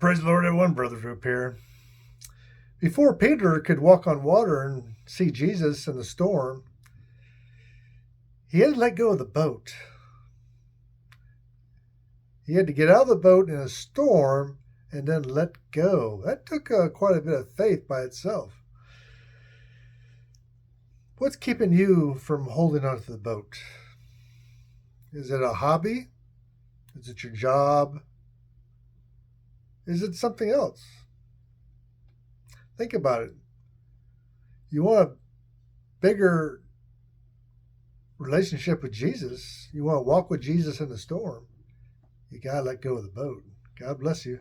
Praise the Lord, everyone. Brother Droop here. Before Peter could walk on water and see Jesus in the storm, he had to let go of the boat. He had to get out of the boat in a storm and then let go. That took quite a bit of faith by itself. What's keeping you from holding onto the boat? Is it a hobby? Is it your job? Is it something else? Think about it. You want a bigger relationship with Jesus. You want to walk with Jesus in the storm. You got to let go of the boat. God bless you.